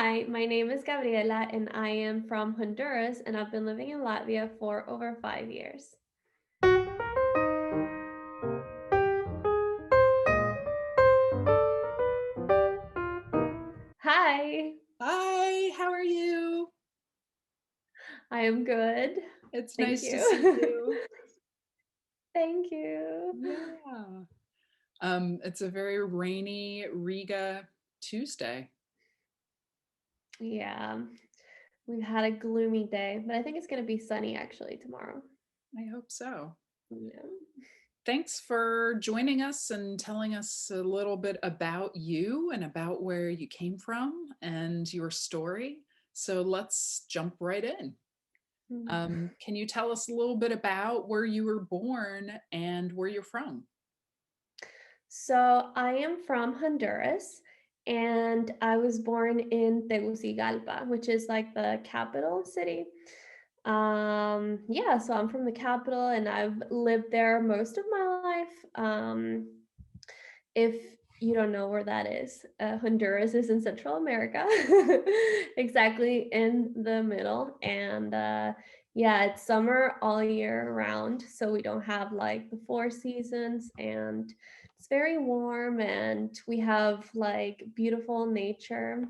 Hi, my name is Gabriela and I am from Honduras and I've been living in Latvia for over 5 years. Hi, Hi, how are you? I am good. It's Thank nice to see you. you. Thank you. Yeah. It's a very rainy Riga Tuesday. Yeah, we've had a gloomy day, but I think it's going to be sunny actually tomorrow. I hope so. Yeah. Thanks for joining us and telling us a little bit about you and about where you came from and your story. So let's jump right in. Mm. Can you tell us a little bit about where you were born and where you're from? So I am from Honduras and I was born in Tegucigalpa, which is like the capital city. Yeah, so I'm from the capital and I've lived there most of my life. If you don't know where that is, Honduras is in Central America, exactly in the middle. And yeah, it's summer all year round. So we don't have like the four seasons, and it's very warm, and we have like beautiful nature.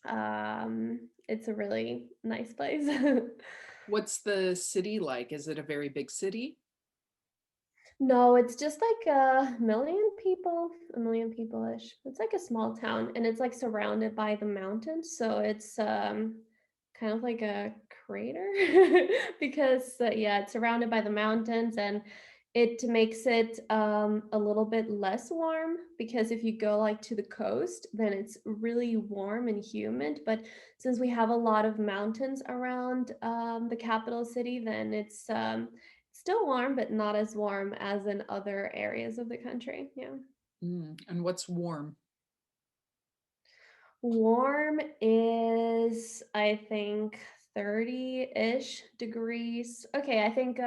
It's a really nice place. What's the city like? Is it a very big city? No, it's just like a million people-ish. It's like a small town and it's like surrounded by the mountains. So it's kind of like a crater because yeah, it's surrounded by the mountains and it makes it a little bit less warm because if you go like to the coast, then it's really warm and humid. But since we have a lot of mountains around the capital city, then it's still warm, but not as warm as in other areas of the country. Yeah. And what's warm? Warm is, I think, 30-ish degrees. Okay, I think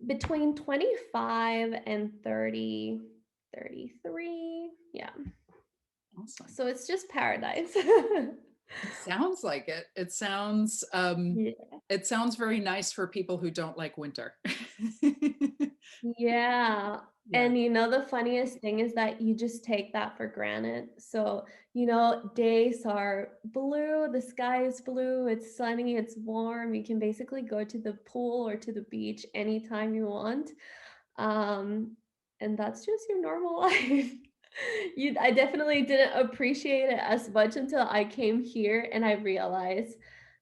between 25 and 30, 33. Yeah. Awesome. So it's just paradise. It sounds like it. Yeah. It sounds very nice for people who don't like winter. Yeah. Yeah. And the funniest thing is that you just take that for granted. So, days are blue, the sky is blue, it's sunny, it's warm. You can basically go to the pool or to the beach anytime you want. Um, and that's just your normal life. I definitely didn't appreciate it as much until I came here and I realized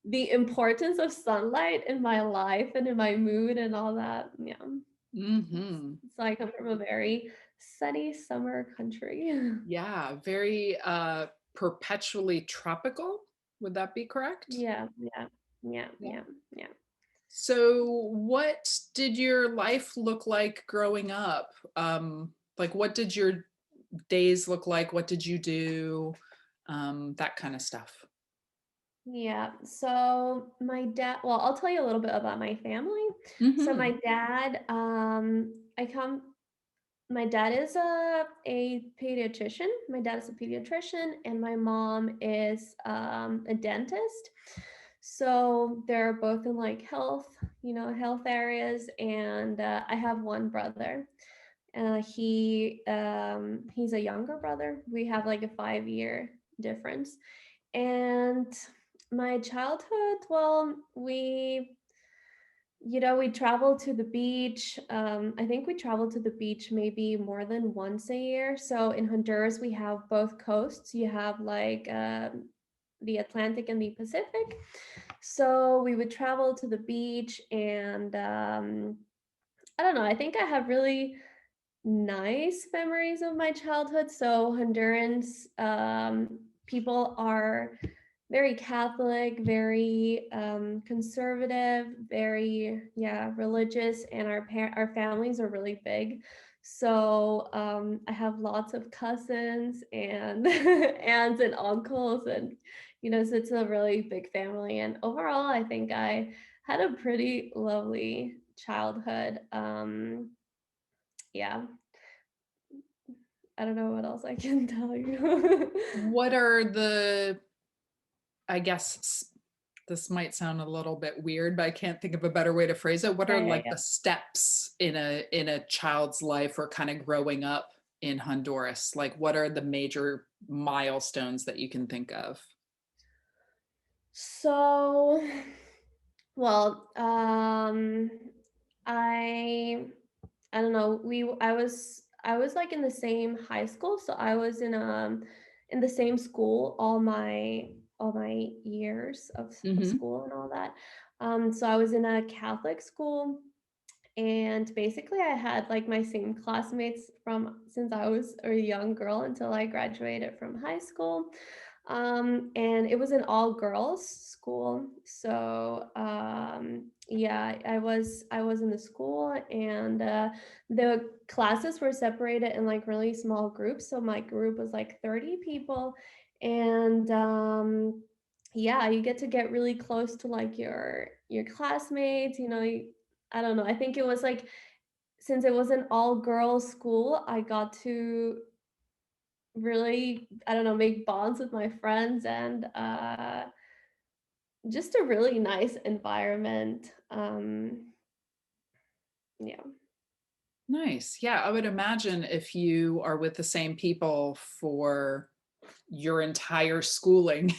the importance of sunlight in my life and in my mood and all that. Yeah. Hmm. So I come from a very sunny summer country. Yeah, very perpetually tropical. Would that be correct? Yeah, yeah, yeah, Yeah. yeah, yeah. So, what did your life look like growing up? Like, what did your days look like? What did you do? That kind of stuff. Yeah. So my dad, well, I'll tell you a little bit about my family. So Hmm. my dad, my dad is a pediatrician. My dad is a pediatrician, and my mom is a dentist. So they're both in like health areas. And I have one brother. He's a younger brother. We have like a 5 year difference. And my childhood, well, we travel to the beach. I think we travel to the beach maybe more than once a year. So in Honduras, we have both coasts. You have like the Atlantic and the Pacific. So we would travel to the beach, and I don't know. I think I have really nice memories of my childhood. So Hondurans people are very Catholic, very conservative, very religious, and our families are really big. So I have lots of cousins and aunts and uncles, and so it's a really big family. And overall, I think I had a pretty lovely childhood. Yeah, I don't know what else I can tell you. What are the I guess this might sound a little bit weird, but I can't think of a better way to phrase it. What Yeah, are yeah, like yeah. the steps in a child's life or kind of growing up in Honduras? Like what are the major milestones that you can think of? So, well, I I don't know. I was like in the same high school, so I was in the same school all my years of Hmm. school and all that. So I was in a Catholic school, and basically I had like my same classmates from since I was a young girl until I graduated from high school. And it was an all girls school. So yeah, I was in the school, and the classes were separated in like really small groups. So my group was like 30 people, and yeah, you get really close to like your classmates, you know. I don't know. I think it was like, since it was an all girls school, I got to really, I don't know, make bonds with my friends, and just a really nice environment. Yeah. Nice. Yeah, I would imagine if you are with the same people for your entire schooling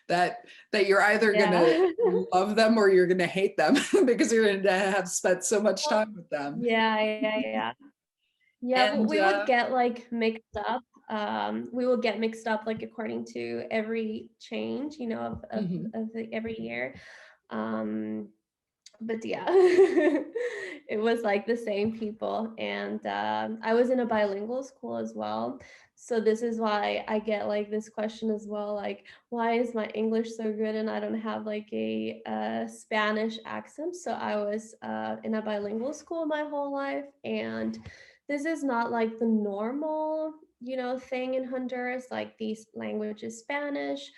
that you're either going to Yeah. love them or you're going to hate them because you're going to have spent so much Well, time with them. yeah, yeah, yeah. Yeah, And we would get like mixed up. We will get mixed up like according to every change, you know, mhm. every year. Um, but yeah, it was like the same people. And I was in a bilingual school as well. So this is why I get like this question as well, like, why is my English so good and I don't have like a Spanish accent? So I was in a bilingual school my whole life, and this is not like the normal, you know, thing in Honduras, like these languages, Spanish.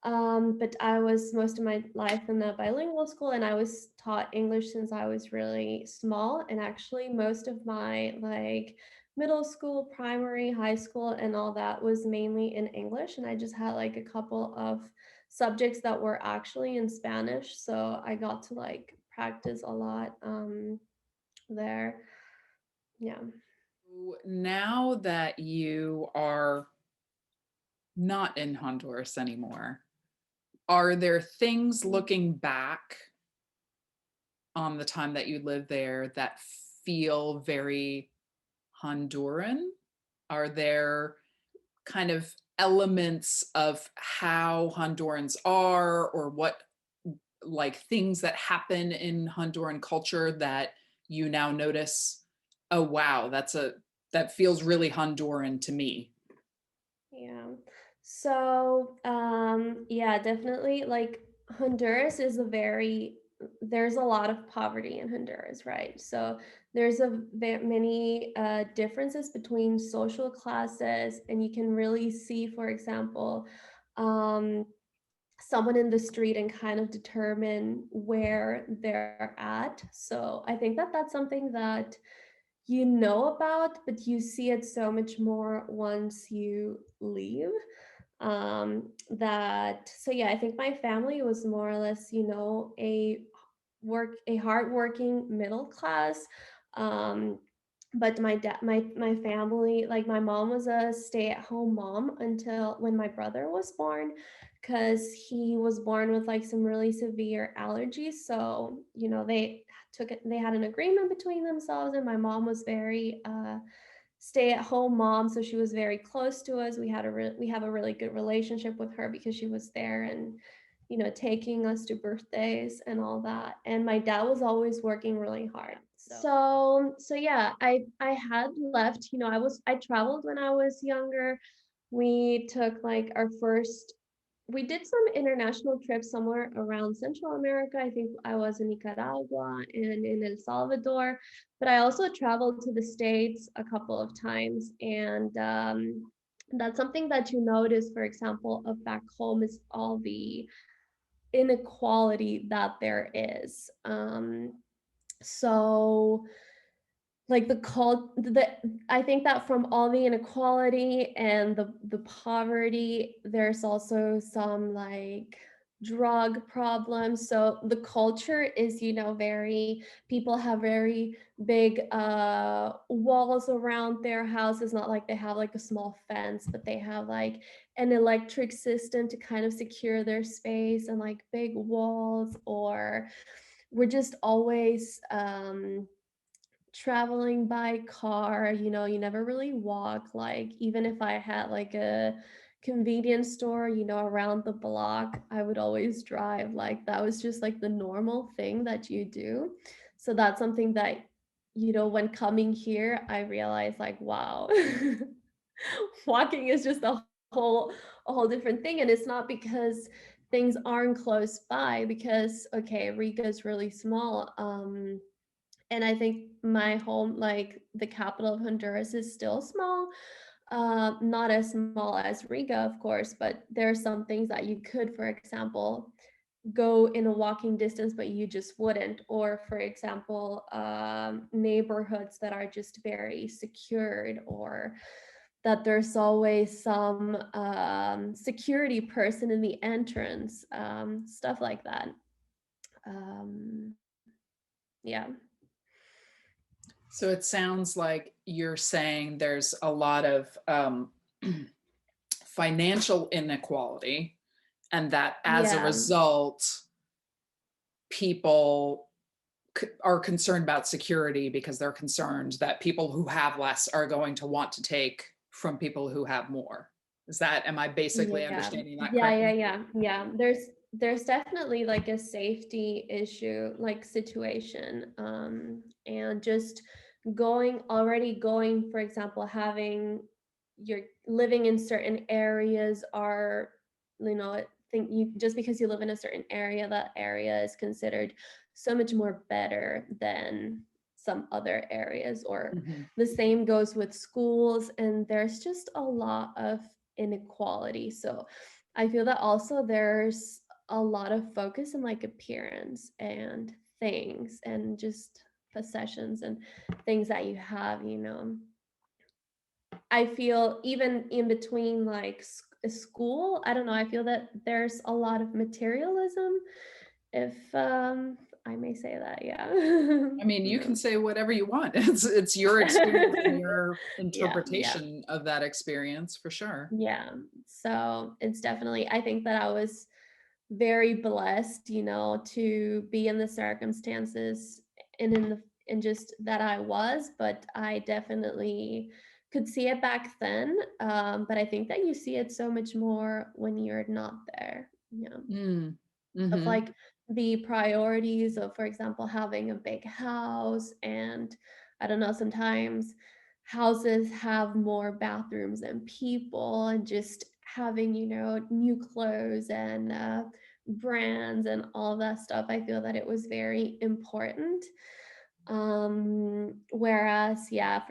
But I was most of my life in the bilingual school, and I was taught English since I was really small. And actually, most of my like middle school, primary, high school, and all that was mainly in English. And I just had like a couple of subjects that were actually in Spanish. So I got to like practice a lot there. Yeah. Now that you are not in Honduras anymore, are there things looking back on the time that you lived there that feel very Honduran? Are there kind of elements of how Hondurans are or what like things that happen in Honduran culture that you now notice, oh wow, that feels really Honduran to me? Yeah. So, yeah, definitely like Honduras is a very, there's a lot of poverty in Honduras, right? So there's many differences between social classes, and you can really see, for example, um, someone in the street and kind of determine where they're at. So I think that that's something that you know about, but you see it so much more once you leave. That so yeah, I think my family was more or less, you know, a hardworking middle class. Um, but my family, like my mom was a stay-at-home mom until when my brother was born, because he was born with like some really severe allergies. So, you know, they had an agreement between themselves, and my mom was very stay-at-home mom, so she was very close to us. We have a really good relationship with her because she was there and, you know, taking us to birthdays and all that. And my dad was always working really hard. So yeah, I had left, you know, I traveled when I was younger. We took like our first we did some international trips somewhere around Central America. I think I was in Nicaragua and in El Salvador, but I also traveled to the States a couple of times. And that's something that you notice, for example, of back home, is all the inequality that there is. So like I think that from all the inequality and the poverty, there's also some like drug problems. So the culture is, very, people have very big walls around their houses, not like they have like a small fence, but they have like an electric system to kind of secure their space, and like big walls. Or we're just always traveling by car. You never really walk. Like, even if I had like a convenience store, around the block, I would always drive. Like, that was just like the normal thing that you do. So that's something that, when coming here, I realized like, wow, walking is just whole a whole different thing. And it's not because things aren't close by, because okay, Riga is really small. And I think my home, like the capital of Honduras, is still small. Not as small as Riga, of course, but there are some things that you could, for example, go in a walking distance, but you just wouldn't. Or, for example, neighborhoods that are just very secured, or that there's always some security person in the entrance, stuff like that. Um, yeah. So it sounds like you're saying there's a lot of financial inequality, and that as a Yeah. result, people are concerned about security because they're concerned that people who have less are going to want to take from people who have more. Am I basically Yeah. understanding that Yeah, yeah, correctly? yeah. Yeah. There's definitely like a safety issue, like situation. And just going, for example, having you're living in certain areas are, I think you just because you live in a certain area, that area is considered so much more better than some other areas. Or Mhm. the same goes with schools, and there's just a lot of inequality. So I feel that also there's a lot of focus in like appearance and things, and just possessions and things that you have. I feel even in between like a school, I don't know, I feel that there's a lot of materialism, if I may say that. Yeah. I mean, you can No. say whatever you want. It's your experience and your Yeah, yeah. interpretation of that experience for sure. Yeah. So it's definitely, I think that I was very blessed, to be in the circumstances, and in just that I was. But I definitely could see it back then. But I think that you see it so much more when you're not there. Yeah. Mm. Of Hmm. like the priorities of, for example, having a big house. And I don't know, sometimes houses have more bathrooms than people, and just having, new clothes and brands and all that stuff. I feel that it was very important. Whereas, yeah,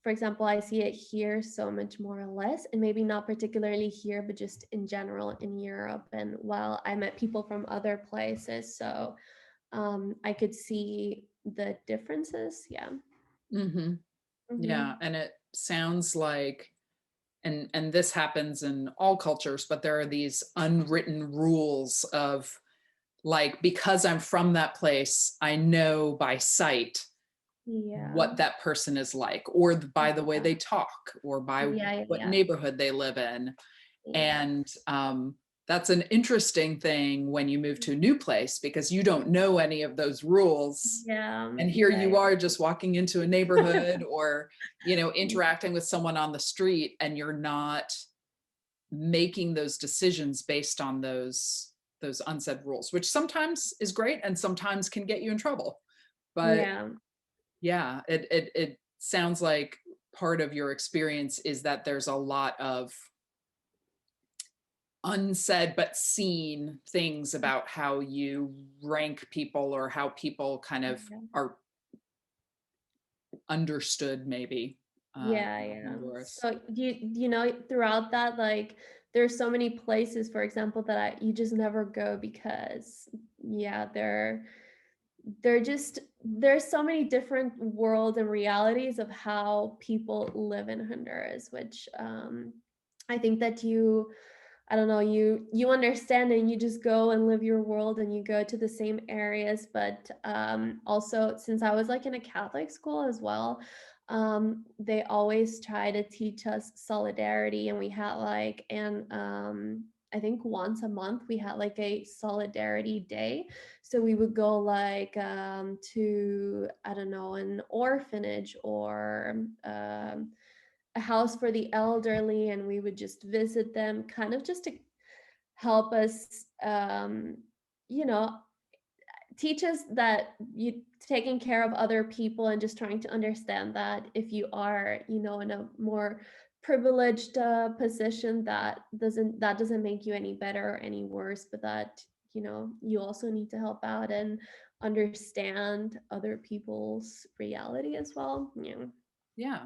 for example, I see it here so much more or less, and maybe not particularly here, but just in general in Europe. And while I met people from other places, so I could see the differences. Yeah. Hmm. Yeah, Hmm. and it sounds like, and this happens in all cultures, but there are these unwritten rules of, like, because I'm from that place, I know by sight Yeah. what that person is like, or by the way Yeah. they talk, or by Yeah. Yeah. what Yeah. neighborhood they live in. Yeah. And that's an interesting thing when you move to a new place, because you don't know any of those rules. Yeah. And here Yeah. you are just walking into a neighborhood, or Yeah. interacting with someone on the street, and you're not making those decisions based on those unsaid rules, which sometimes is great and sometimes can get you in trouble. But Yeah. yeah, it sounds like part of your experience is that there's a lot of unsaid but seen things about how you rank people, or how people kind of Yeah. are understood, maybe. Yeah, In yeah. Honduras. So throughout that, like there's so many places, for example, that you just never go because, yeah, there's so many different worlds and realities of how people live in Honduras, which I think that I don't know, you understand and you just go and live your world and you go to the same areas. But also, since I was like in a Catholic school as well, they always try to teach us solidarity, and we had like and I think once a month we had like a solidarity day. So we would go like to, I don't know, an orphanage or a house for the elderly, and we would just visit them, kind of just to help us, you know, teach us that you taking care of other people and just trying to understand that if you are, in a more privileged position, that doesn't make you any better or any worse, but that you also need to help out and understand other people's reality as well. Yeah. Yeah.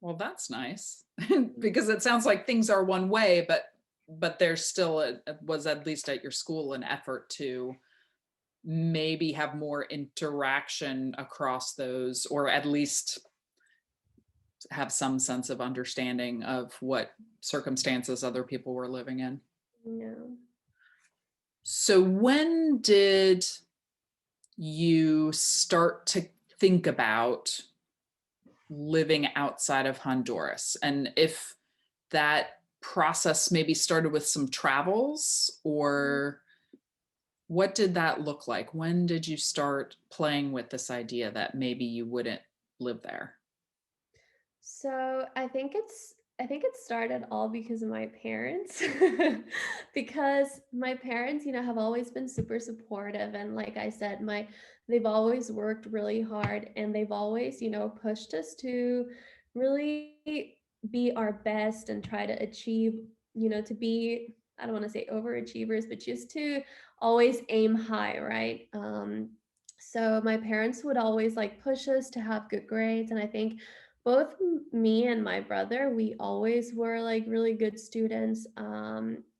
Well, that's nice because it sounds like things are one way, but there's still was at least at your school an effort to maybe have more interaction across those, or at least have some sense of understanding of what circumstances other people were living in. Yeah. So when did you start to think about living outside of Honduras? And if that process maybe started with some travels, or what did that look like? When did you start playing with this idea that maybe you wouldn't live there? So I think it started all because of my parents. Because my parents, have always been super supportive, and like I said, they've always worked really hard, and they've always, pushed us to really be our best and try to achieve, to be, I don't want to say overachievers, but just to always aim high, right? So my parents would always like push us to have good grades, and I think both me and my brother, we always were like really good students.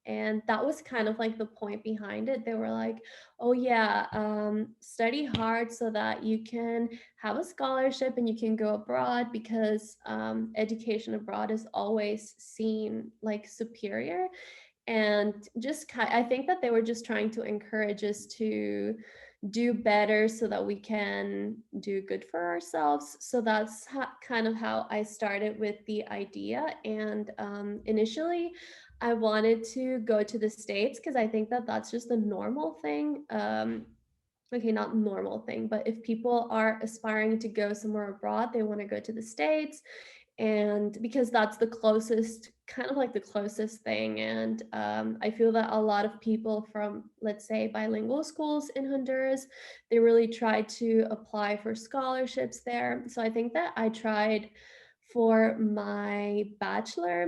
And that was kind of like the point behind it. They were like, oh yeah, study hard so that you can have a scholarship and you can go abroad, because education abroad is always seen like superior. And I think that they were just trying to encourage us to do better so that we can do good for ourselves. So that's kind of how I started with the idea. And initially I wanted to go to the States, because I think that that's just a normal thing. Okay, not normal thing, but if people are aspiring to go somewhere abroad, they want to go to the States, and because that's the closest, kind of like the closest thing. And I feel that a lot of people from, let's say, bilingual schools in Honduras, they really try to apply for scholarships there. So I think that I tried for my bachelor,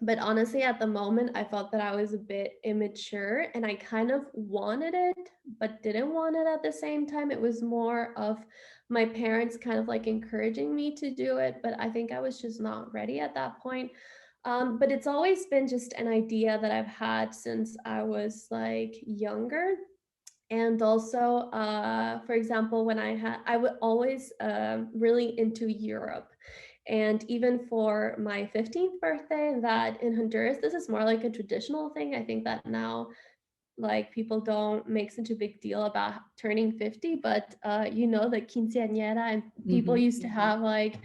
but honestly at the moment I felt that I was a bit immature, and I kind of wanted it but didn't want it at the same time. It was more of my parents kind of like encouraging me to do it, but I think I was just not ready at that point. But it's always been just an idea that I've had since I was like younger. And also, for example, when I was always really into Europe. And even for my 15th birthday, that in Honduras, this is more like a traditional thing. I think that now, like, people don't make such a big deal about turning 50, but the quinceañera, and people Mhm. used to have like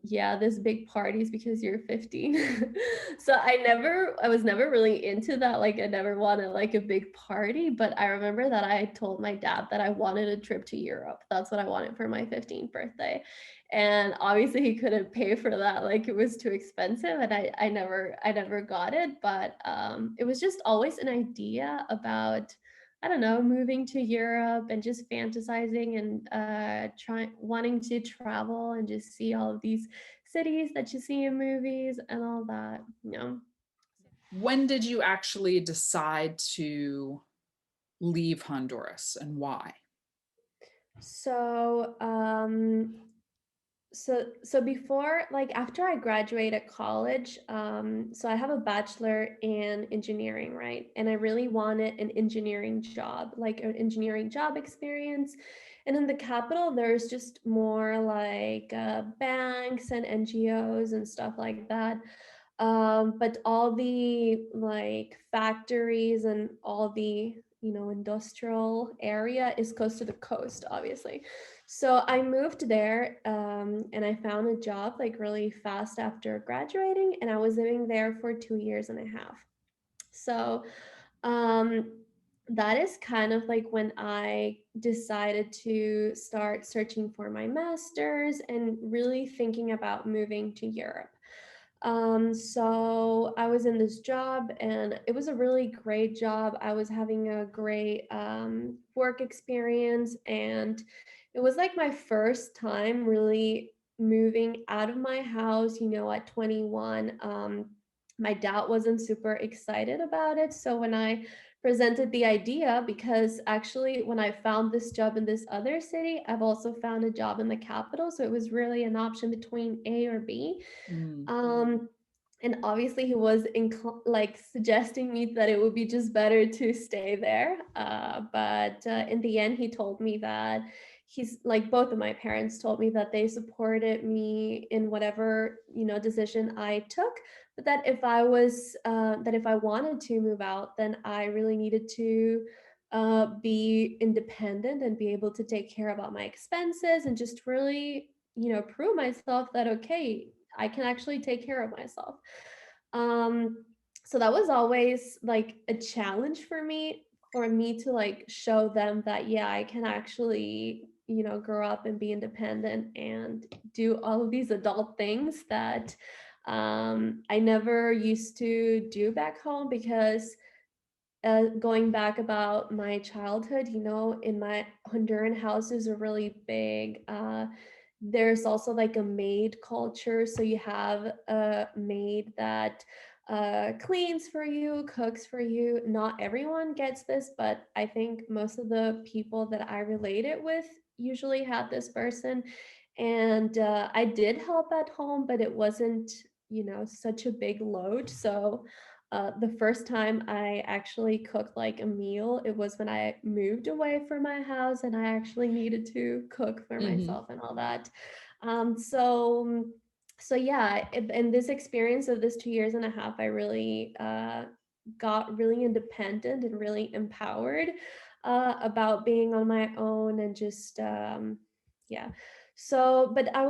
yeah, this big parties because you're 15. So I was never really into that. Like, I never wanted like a big party, but I remember that I told my dad that I wanted a trip to Europe. That's what I wanted for my 15th birthday. And obviously he couldn't pay for that. Like, it was too expensive, and I never got it. But it was just always an idea about, I don't know, moving to Europe and just fantasizing and trying wanting to travel and just see all of these cities that you see in movies and all that. When did you actually decide to leave Honduras, and why? So So before, like after I graduated college, so I have a bachelor in engineering, right? And I really wanted an engineering job, like an engineering job experience. And in the capital, there's just more like banks and NGOs and stuff like that. But all the like factories and all the, industrial area is close to the coast, obviously. So I moved there, and I found a job like really fast after graduating, and I was living there for 2 years and a half. So um, that is kind of like when I decided to start searching for my master's and really thinking about moving to Europe. So I was in this job and it was a really great job. I was having a great work experience, and it was like my first time really moving out of my house, at 21. My dad wasn't super excited about it. So when I presented the idea, because actually when I found this job in this other city, I've also found a job in the capital. So it was really an option between A or B. Mm. Um, and obviously he was like suggesting me that it would be just better to stay there. But in the end, he told me that he's like both of my parents told me that they supported me in whatever decision I took, but that if I wanted to move out, then I really needed to be independent and be able to take care about my expenses and just really prove myself that okay, I can actually take care of myself. Um, so that was always like a challenge for me to like show them that yeah, I can actually, grow up and be independent and do all of these adult things that I never used to do back home because going back about my childhood, in my Honduran houses are really big. There's also like a maid culture. So you have a maid that cleans for you, cooks for you. Not everyone gets this, but I think most of the people that I related with usually had this person. And I did help at home, but it wasn't, such a big load. So the first time I actually cooked like a meal, it was when I moved away from my house and I actually needed to cook for Hmm. myself and all that. So yeah, in this experience of this 2 years and a half, I really got really independent and really empowered about being on my own and just yeah. So, but I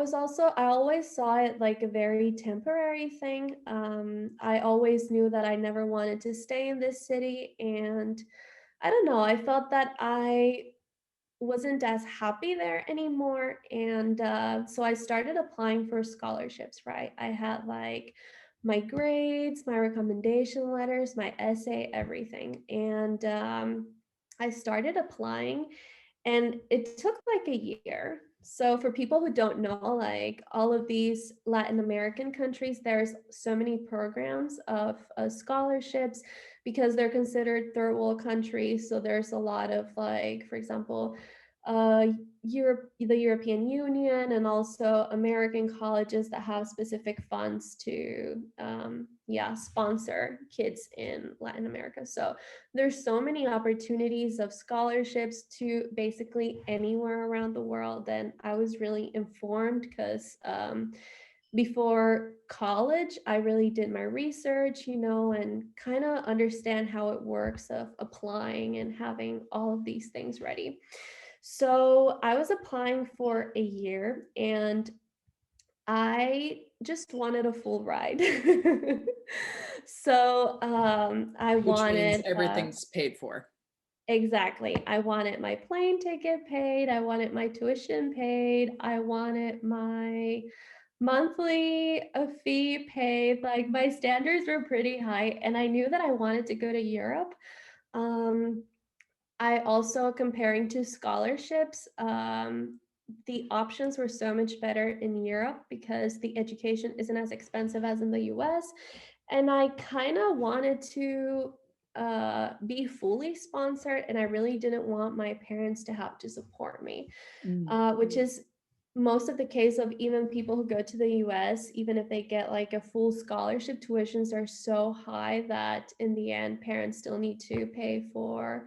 always saw it like a very temporary thing. I always knew that I never wanted to stay in this city. And I don't know, I felt that I wasn't as happy there anymore. And so I started applying for scholarships, right? I had like my grades, my recommendation letters, my essay, everything. And I started applying and it took like a year. So for people who don't know, like all of these Latin American countries, there's so many programs of scholarships because they're considered third world countries. So there's a lot of like, for example, uh, the European Union, and also American colleges that have specific funds to, yeah, sponsor kids in Latin America. So there's so many opportunities of scholarships to basically anywhere around the world. And I was really informed because before college, I really did my research, and kind of understand how it works of applying and having all of these things ready. So I was applying for a year and I just wanted a full ride. So I Which means wanted everything's paid for. exactly. I wanted my plane ticket paid. I wanted my tuition paid. I wanted my monthly fee paid. Like my standards were pretty high, and I knew that I wanted to go to Europe. Um, I also comparing to scholarships, the options were so much better in Europe because the education isn't as expensive as in the US. And I kind of wanted to be fully sponsored, and I really didn't want my parents to have to support me, Mm. which is most of the case of even people who go to the US, even if they get like a full scholarship, tuitions are so high that in the end, parents still need to pay for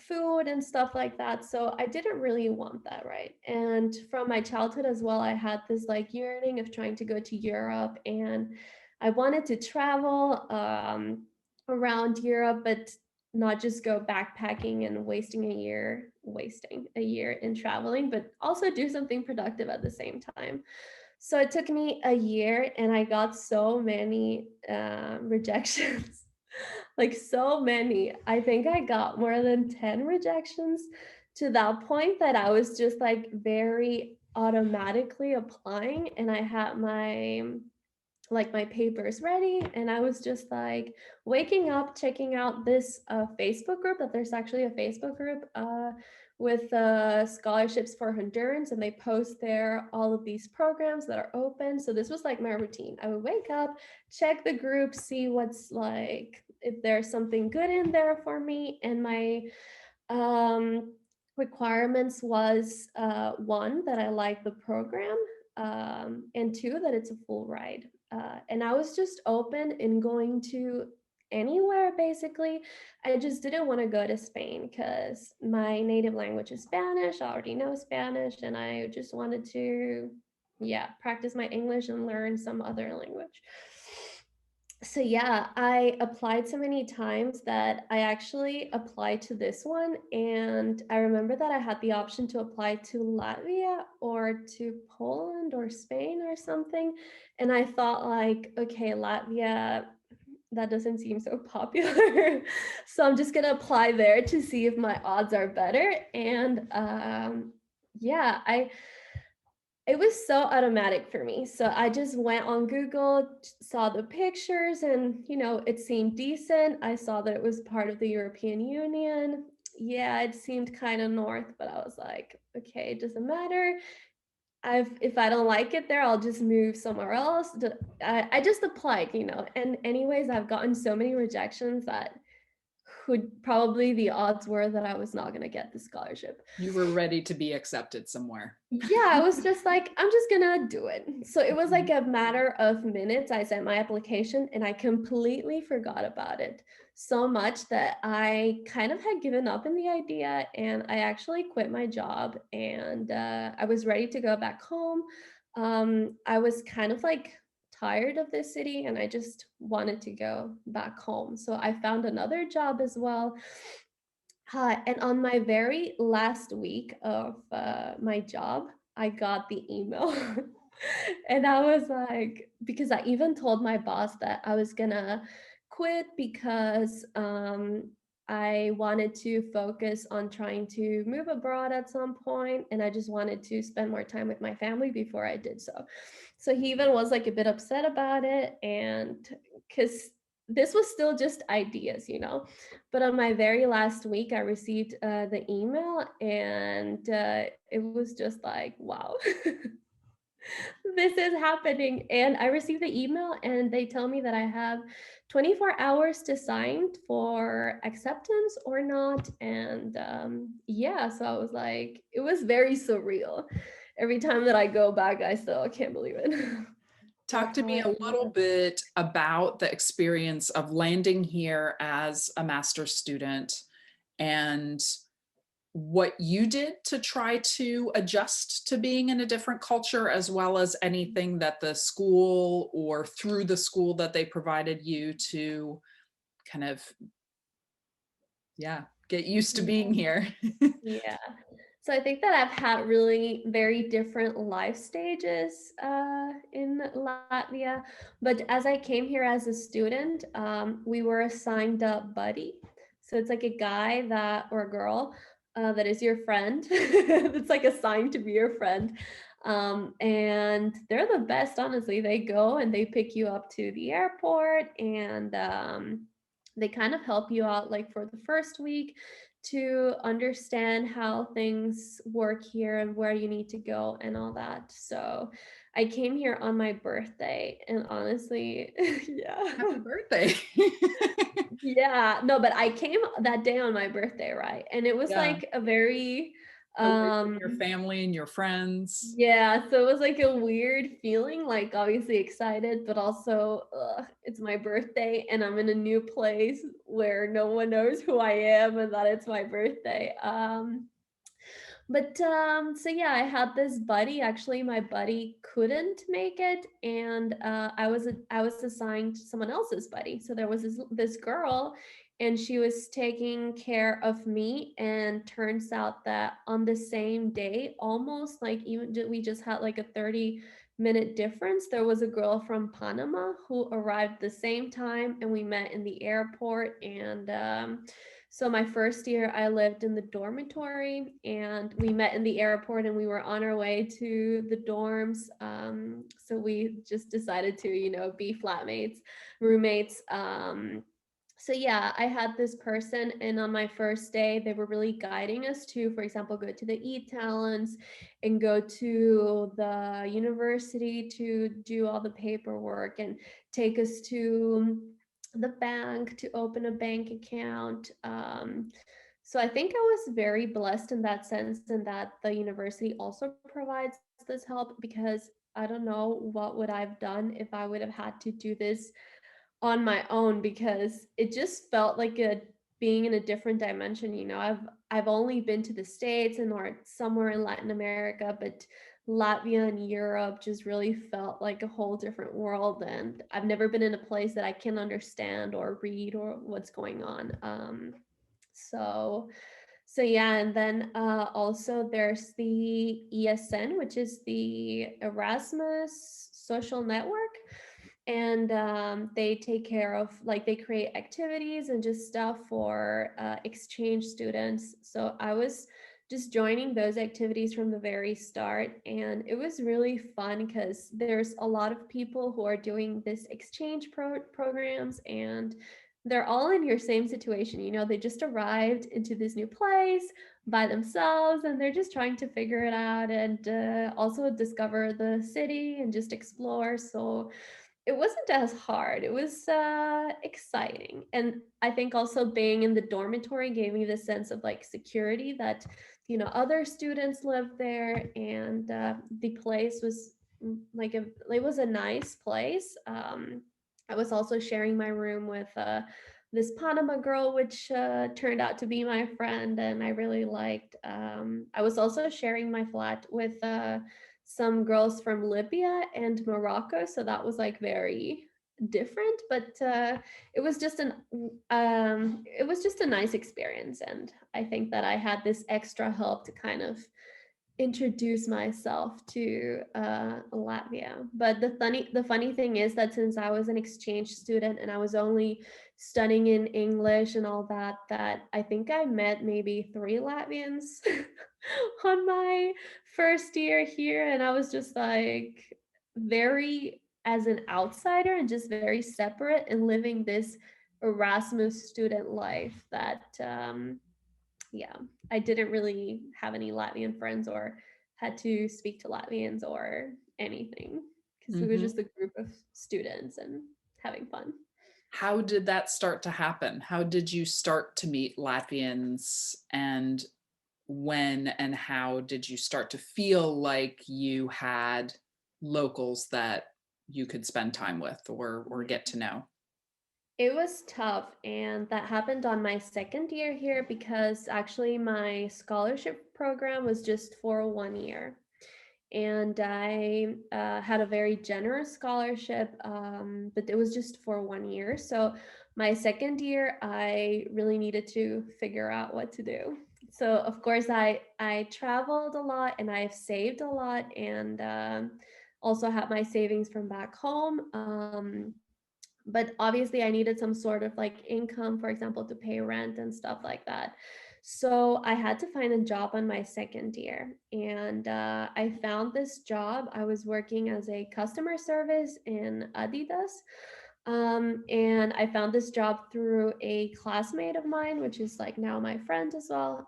food and stuff like that. So I didn't really want that, right? And from my childhood as well, I had this like yearning of trying to go to Europe, and I wanted to travel around Europe, but not just go backpacking and wasting a year in traveling, but also do something productive at the same time. So it took me a year, and I got so many rejections. Like so many. I think I got more than 10 rejections, to that point that I was just like very automatically applying, and I had my papers ready, and I was just like waking up, checking out this Facebook group, that there's actually a Facebook group with scholarships for Hondurans, and they post there all of these programs that are open. So this was like my routine. I would wake up, check the group, see what's like, if there's something good in there for me. And my um, requirements was one, that I like the program, and two, that it's a full ride. And I was just open in going to anywhere basically. I just didn't want to go to Spain because my native language is Spanish. I already know Spanish, and I just wanted to, yeah, practice my English and learn some other language. So yeah, I applied so many times that I actually applied to this one, and I remember that I had the option to apply to Latvia or to Poland or Spain or something, and I thought like, okay, Latvia, that doesn't seem so popular. So I'm just gonna apply there to see if my odds are better. And yeah, I it was so automatic for me. So I just went on Google, saw the pictures, and it seemed decent. I saw that it was part of the European Union. Yeah, it seemed kind of north, but I was like, okay, it doesn't matter. If I don't like it there, I'll just move somewhere else. I just applied. And anyways, I've gotten so many rejections that would probably the odds were that I was not going to get the scholarship. You were ready to be accepted somewhere. Yeah, I was just like, I'm just gonna do it. So it was like a matter of minutes. I sent my application and I completely forgot about it, so much that I kind of had given up in the idea, and I actually quit my job, and I was ready to go back home. I was kind of like tired of this city, and I just wanted to go back home. So I found another job as well. Hi, and on my very last week of my job, I got the email. And I was like, because I even told my boss that I was gonna quit because I wanted to focus on trying to move abroad at some point, and I just wanted to spend more time with my family before I did so. So he even was like a bit upset about it, and because this was still just ideas. But on my very last week, I received the email, and it was just like, wow, this is happening. And I received the email, and they tell me that I have 24 hours to sign for acceptance or not. And yeah, so I was like, it was very surreal. Every time that I go back, I still can't believe it. Talk That's to how me I a ended little up. bit about the experience of landing here as a master's student and what you did to try to adjust to being in a different culture, as well as anything that the school or through the school that they provided you to kind of, yeah, get used to being Yeah. here. Yeah. So I think that I've had really very different life stages in Latvia. But as I came here as a student, we were assigned a buddy. So it's like a guy that or a girl that is your friend. It's like assigned to be your friend. And they're the best, honestly. They go and they pick you up to the airport, and they kind of help you out like for the first week to understand how things work here and where you need to go and all that. So I came here on my birthday, and honestly, yeah. Happy birthday. Yeah, no, but I came that day on my birthday, right? And it was Yeah. like a very Away from Um, your family and your friends. yeah, so it was like a weird feeling, like obviously excited, but also it's my birthday and I'm in a new place where no one knows who I am and that it's my birthday. But so yeah, I had this buddy. Actually, my buddy couldn't make it, and I was assigned to someone else's buddy. So there was this girl, and she was taking care of me. And turns out that on the same day, almost like we just had like a 30-minute difference. There was a girl from Panama who arrived the same time, and we met in the airport. And so my first year, I lived in the dormitory, and we met in the airport, and we were on our way to the dorms. So we just decided to, be flatmates, roommates. So yeah, I had this person, and on my first day, they were really guiding us to, for example, go to the e-talents and go to the university to do all the paperwork and take us to the bank to open a bank account. So I think I was very blessed in that sense, and that the university also provides this help, because I don't know what would I've done if I would have had to do this on my own, because it just felt like a being in a different dimension. I've only been to the States and or somewhere in Latin America, but Latvia and Europe just really felt like a whole different world, and I've never been in a place that I can understand or read or what's going on. So so yeah, and then also there's the ESN, which is the Erasmus Social Network, and they take care of, like, they create activities and just stuff for exchange students. So I was just joining those activities from the very start, and it was really fun because there's a lot of people who are doing this exchange programs, and they're all in your same situation. They just arrived into this new place by themselves, and they're just trying to figure it out, and also discover the city and just explore. So it wasn't as hard. It was exciting. And I think also being in the dormitory gave me this sense of like security, that, other students lived there, and the place was it was a nice place. I was also sharing my room with this Panama girl, which turned out to be my friend, and I really liked. I was also sharing my flat with some girls from Libya and Morocco, so that was like very different, but it was just a nice experience, and I think that I had this extra help to kind of introduce myself to Latvia. But the funny thing is that since I was an exchange student and I was only studying in English and all that, that I think I met maybe 3 Latvians on my first year here, and I was just like very as an outsider and just very separate and living this Erasmus student life that yeah, I didn't really have any Latvian friends or had to speak to Latvians or anything, because we were Hmm. just a group of students and having fun. How did that start to happen? How did you start to meet Latvians, and when and how did you start to feel like you had locals that you could spend time with or get to know? It was tough, and that happened on my second year here, because actually my scholarship program was just for 1 year. And I had a very generous scholarship, but it was just for 1 year. So my second year, I really needed to figure out what to do. So of course, I traveled a lot, and I've saved a lot, and also had my savings from back home. But obviously I needed some sort of like income, for example, to pay rent and stuff like that. So I had to find a job on my second year, and I found this job. I was working as a customer service in Adidas, and I found this job through a classmate of mine, which is like now my friend as well.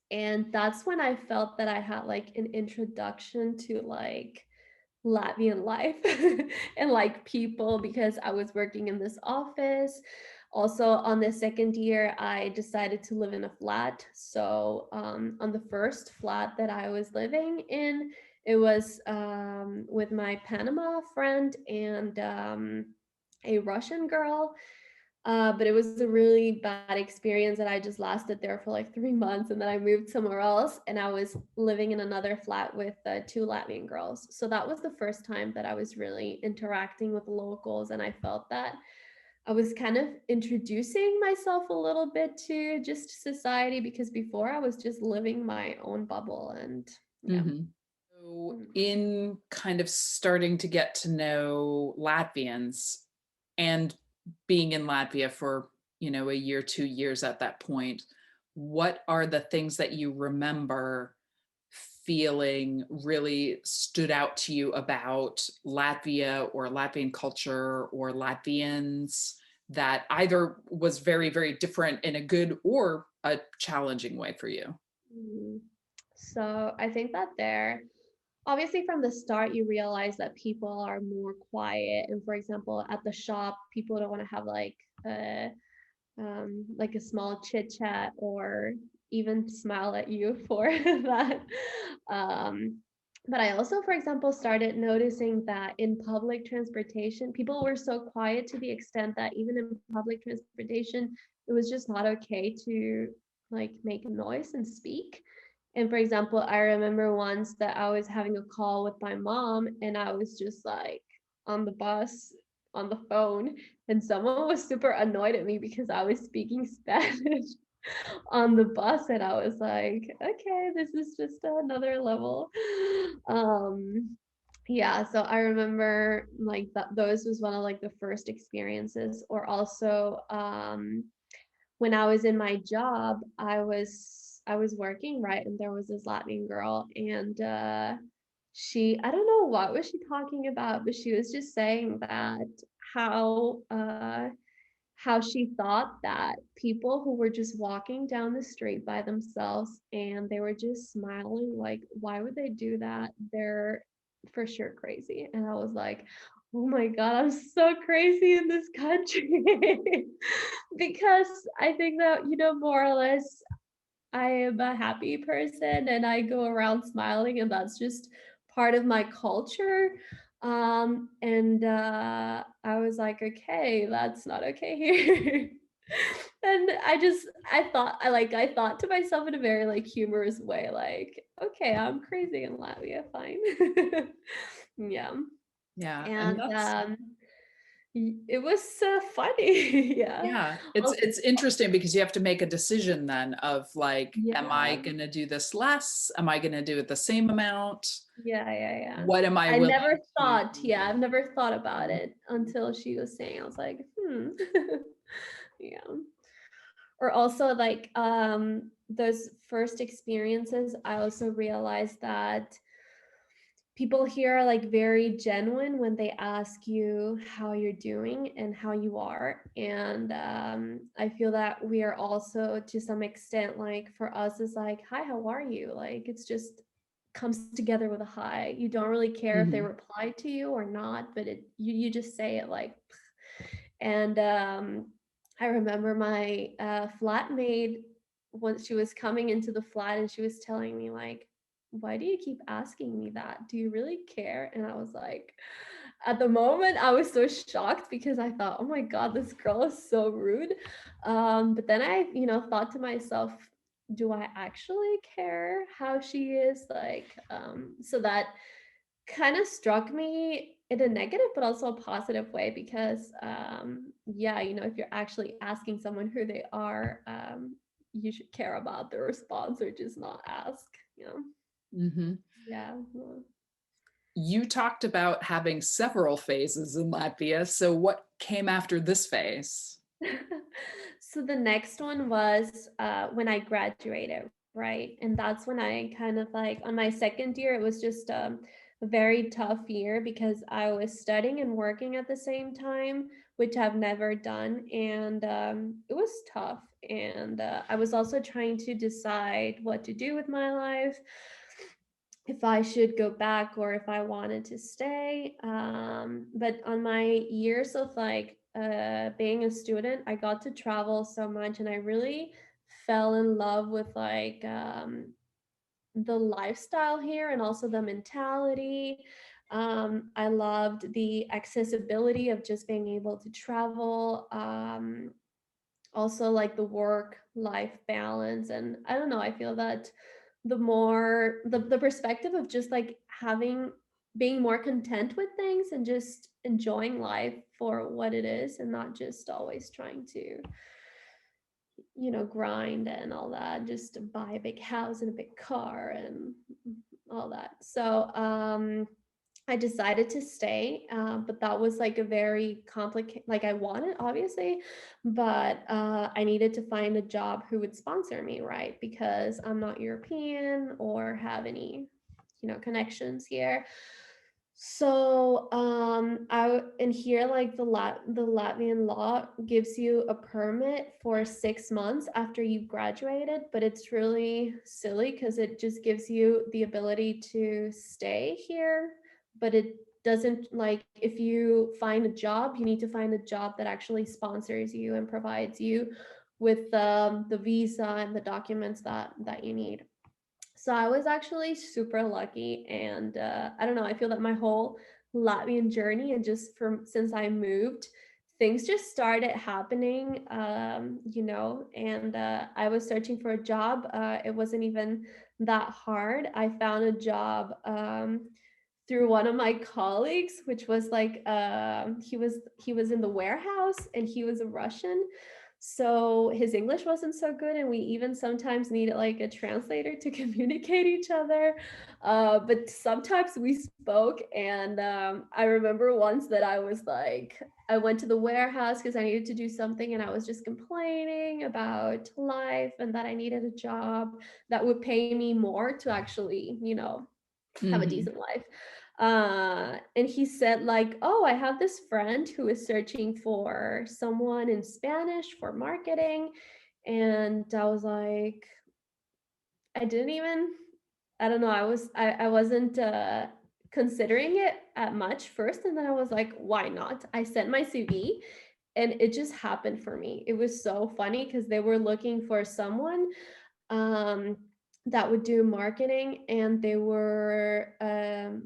And that's when I felt that I had like an introduction to like Latvian life and like people, because I was working in this office. Also, on the second year, I decided to live in a flat. So, on the first flat that I was living in, it was with my Panama friend and a Russian girl. But it was a really bad experience, and I just lasted there for like 3 months, and then I moved somewhere else, and I was living in another flat with two Latvian girls. So that was the first time that I was really interacting with locals, and I felt that I was kind of introducing myself a little bit to just society, because before I was just living my own bubble, and yeah. Mhm. So Mm. in kind of starting to get to know Latvians and being in Latvia for, a year, 2 years at that point, what are the things that you remember feeling really stood out to you about Latvia or Latvian culture or Latvians that either was very, very different in a good or a challenging way for you? Mm. So I think that there, obviously from the start, you realize that people are more quiet. And for example, at the shop, people don't want to have like a small chit chat or even smile at you for that. Um, but I also, for example, started noticing that in public transportation, people were so quiet to the extent that even in public transportation, it was just not okay to like make a noise and speak. And for example, I remember once that I was having a call with my mom and I was just like on the bus on the phone, and someone was super annoyed at me because I was speaking Spanish on the bus, and I was like, okay, this is just another level. Um yeah, so I remember like that those was one of like the first experiences. Or also when I was in my job, I was working, right, and there was this Latvian girl, and she, I don't know what was she talking about, but she was just saying that how uh how she thought that people who were just walking down the street by themselves and they were just smiling, like, why would they do that? They're for sure crazy. And I was like, oh my God, I'm so crazy in this country. Because I think that, more or less, I am a happy person and I go around smiling, and that's just part of my culture. And I was like, okay, that's not okay here. And I thought to myself in a very like humorous way, like, okay, I'm crazy in Latvia, fine. Yeah. Yeah, and And that's it was funny. Yeah. yeah, it's interesting because you have to make a decision then of like, am I Yeah. gonna do this less? Am I gonna do it the same amount? Yeah, yeah, yeah. What am I willing to Yeah, I've never thought about it until she was saying, I was like, yeah. Or also like those first experiences, I also realized that people here are like very genuine when they ask you how you're doing and how you are. And I feel that we are also to some extent, like for us is like, hi, how are you? Like it's just comes together with a hi. You don't really care if they Mhm. reply to you or not, but you just say it like. And I remember my flatmate, once she was coming into the flat and she was telling me like, why do you keep asking me that? Do you really care? And I was like, at the moment, I was so shocked because I thought, oh my God, this girl is so rude. But then I, thought to myself, do I actually care how she is? Like, so that kind of struck me in a negative but also a positive way, because yeah, if you're actually asking someone who they are, you should care about their response or just not ask. Mhm. Yeah, well. You talked about having several phases in Latvia, so what came after this phase? So the next one was when I graduated, right? And that's when I kind of like on my second year, it was just a very tough year because I was studying and working at the same time, which I've never done. And it was tough. And I was also trying to decide what to do with my life, if I should go back or if I wanted to stay. But on my years of like being a student, I got to travel so much, and I really fell in love with like the lifestyle here and also the mentality. I loved the accessibility of just being able to travel. Also, like the work life balance. And I don't know, I feel that the perspective of just like having being more content with things and just enjoying life for what it is and not just always trying to grind and all that, just to buy a big house and a big car and all that. So I decided to stay, but that was like a very complicated, like I wanted, obviously, but I needed to find a job who would sponsor me, right? Because I'm not European or have any, connections here. So I and here like the Latvian law gives you a permit for 6 months after you've graduated, but it's really silly because it just gives you the ability to stay here, but it doesn't, like, if you find a job, you need to find a job that actually sponsors you and provides you with the visa and the documents that you need. So I was actually super lucky, and I don't know. I feel that my whole Latvian journey, and just from since I moved, things just started happening. And I was searching for a job. It wasn't even that hard. I found a job through one of my colleagues, which was like he was in the warehouse, and he was a Russian, so his English wasn't so good, and we even sometimes needed like a translator to communicate each other. But sometimes we spoke, and I remember once that I went to the warehouse because I needed to do something, and I was just complaining about life and that I needed a job that would pay me more to actually, have a Mhm. decent life. And he said like, oh, I have this friend who is searching for someone in Spanish for marketing. And I was like, I didn't even, I don't know, I wasn't considering it at much first, and then I was like, why not? I sent my CV, and it just happened for me. It was so funny because they were looking for someone um, that would do marketing, and they were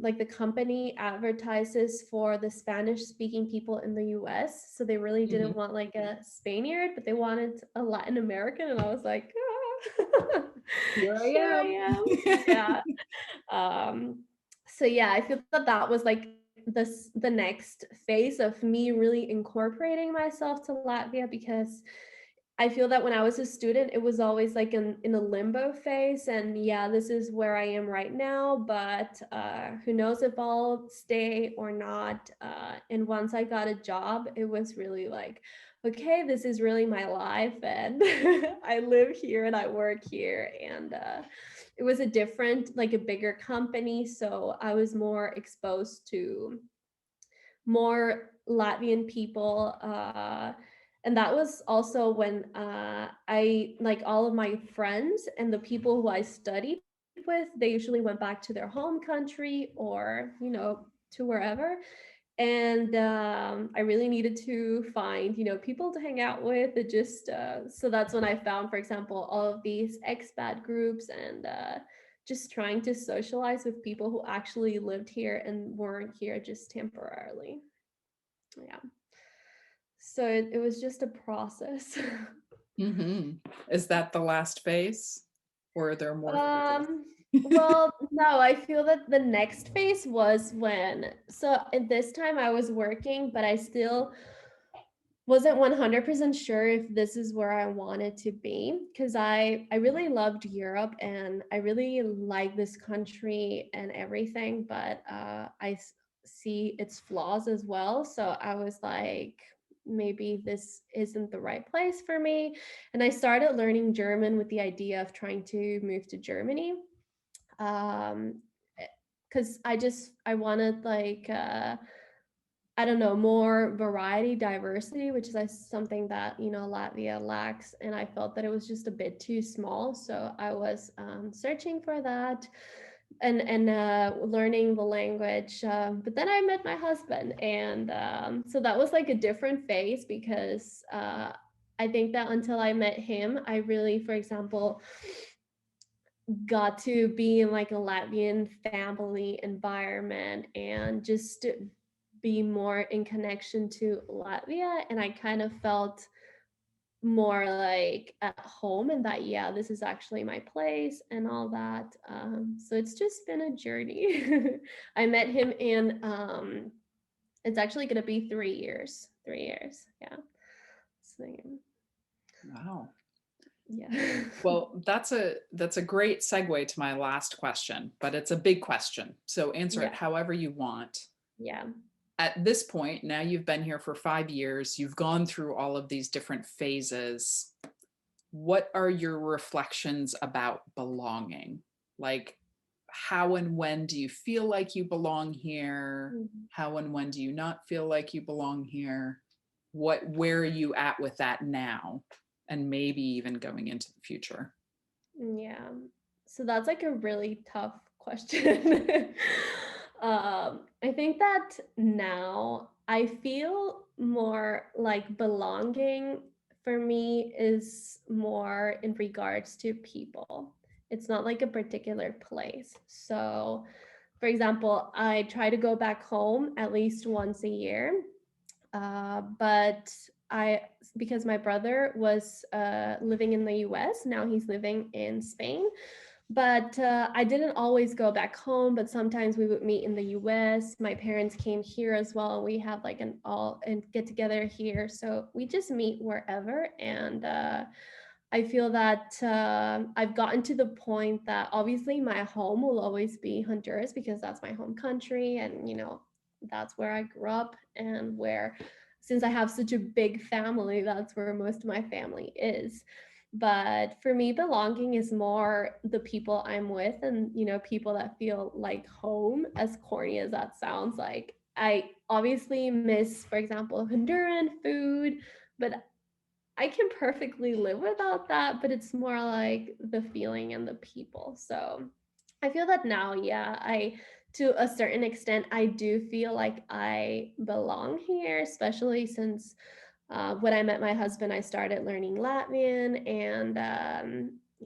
like, the company advertises for the Spanish speaking people in the US, so they really Mhm. didn't want like a Spaniard, but they wanted a Latin American, and I was like, ah, Here I here I am. am. Yeah. So yeah, I feel that that was like the next phase of me really incorporating myself to Latvia, because I feel that when I was a student, it was always like in a limbo phase. And yeah, this is where I am right now, but who knows if I'll stay or not. And once I got a job, it was really like, okay, this is really my life. And I live here and I work here. And it was a different, like a bigger company. So I was more exposed to more Latvian people. And that was also when I, like, all of my friends and the people who I studied with, they usually went back to their home country or, to wherever. And I really needed to find, people to hang out with. It just, so that's when I found, for example, all of these expat groups, and just trying to socialize with people who actually lived here and weren't here just temporarily. Yeah. So it was just a process. Mhm. Is that the last phase, or are there more phases? um, well, no, I feel that the next phase was when, so at this time I was working, but I still wasn't 100% sure if this is where I wanted to be, because I really loved Europe and I really like this country and everything, but see its flaws as well. So I was like, maybe this isn't the right place for me. And I started learning German with the idea of trying to move to Germany. Um, because I wanted like I don't know, more variety, diversity, which is something that, Latvia lacks. And I felt that it was just a bit too small. So I was searching for that. and learning the language. But then I met my husband, and so that was like a different phase because I think that until I met him, I really, for example, got to be in like a Latvian family environment and just be more in connection to Latvia. And I kind of felt more like at home and that, yeah, this is actually my place and all that. So it's just been a journey. I met him in, it's actually going to be 3 years. 3 years. Yeah. So, Wow. yeah. Well, that's a great segue to my last question, but it's a big question. So answer it Yeah. however you want. Yeah. At this point, now you've been here for 5 years, you've gone through all of these different phases. What are your reflections about belonging? Like, how and when do you feel like you belong here? Mhm. How and when do you not feel like you belong here? Where are you at with that now? And maybe even going into the future? Yeah. So that's like a really tough question. I think that now I feel more like belonging for me is more in regards to people. It's not like a particular place. So, for example, I try to go back home at least once a year, but I, because my brother was living in the US, now he's living in Spain. But I didn't always go back home, but sometimes we would meet in the US. My parents came here as well. We have like an all and get together here. So we just meet wherever. And I feel that I've gotten to the point that obviously my home will always be Honduras because that's my home country. And, that's where I grew up and where, since I have such a big family, that's where most of my family is. But for me, belonging is more the people I'm with and, people that feel like home, as corny as that sounds. Like, I obviously miss, for example, Honduran food, but I can perfectly live without that, but it's more like the feeling and the people. So I feel that now, yeah, to a certain extent, I do feel like I belong here, especially since when I met my husband, I started learning Latvian, and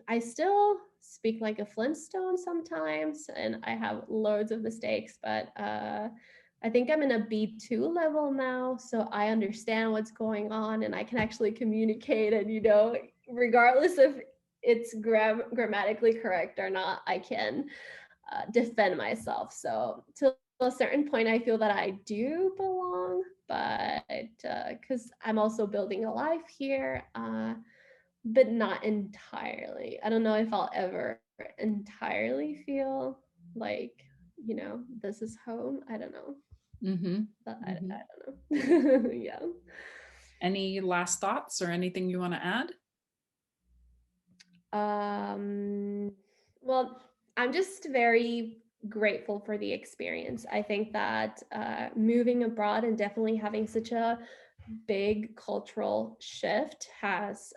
I still speak like a Flintstone sometimes, and I have loads of mistakes, but I think I'm in a B2 level now, so I understand what's going on and I can actually communicate, and regardless if it's grammatically correct or not, I can defend myself. So to a certain point, I feel that I do belong, but because I'm also building a life here, but not entirely. I don't know if I'll ever entirely feel like, this is home. I don't know. Mm-hmm. But Mm-hmm. I don't know. Yeah. Any last thoughts or anything you want to add? Um, well, I'm just very grateful for the experience. I think that moving abroad and definitely having such a big cultural shift has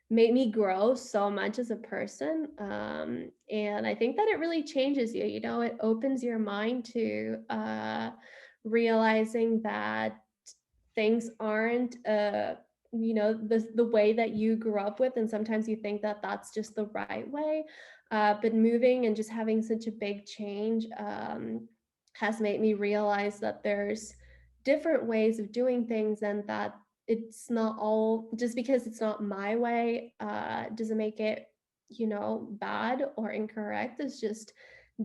made me grow so much as a person. And I think that it really changes you. It opens your mind to realizing that things aren't the way that you grew up with, and sometimes you think that that's just the right way, but moving and just having such a big change has made me realize that there's different ways of doing things, and that it's not all just because it's not my way doesn't make it bad or incorrect. It's just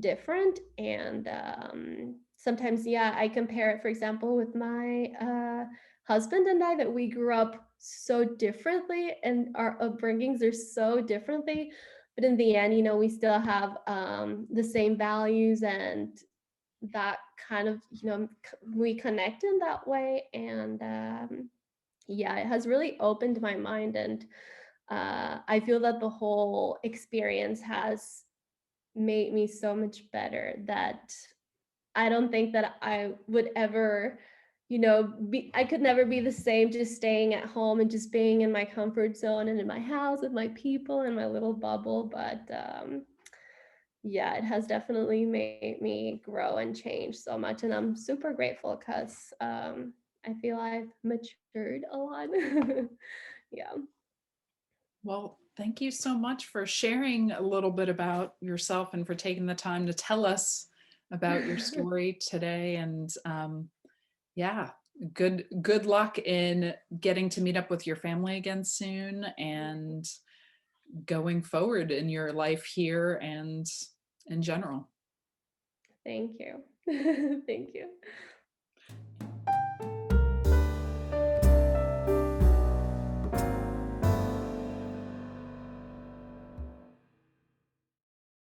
different. And sometimes, yeah, I compare it, for example, with my husband and I, that we grew up so differently and our upbringings are so differently, but in the end, we still have the same values, and that kind of, we connect in that way. And yeah, it has really opened my mind, and I feel that the whole experience has made me so much better that I don't think that I would ever, I could never be the same just staying at home and just being in my comfort zone and in my house with my people and my little bubble. But Yeah, it has definitely made me grow and change so much, and I'm super grateful because I feel I've matured a lot. Yeah. Well, thank you so much for sharing a little bit about yourself and for taking the time to tell us about your story today. And yeah, good luck in getting to meet up with your family again soon and going forward in your life here and in general. Thank you. Thank you.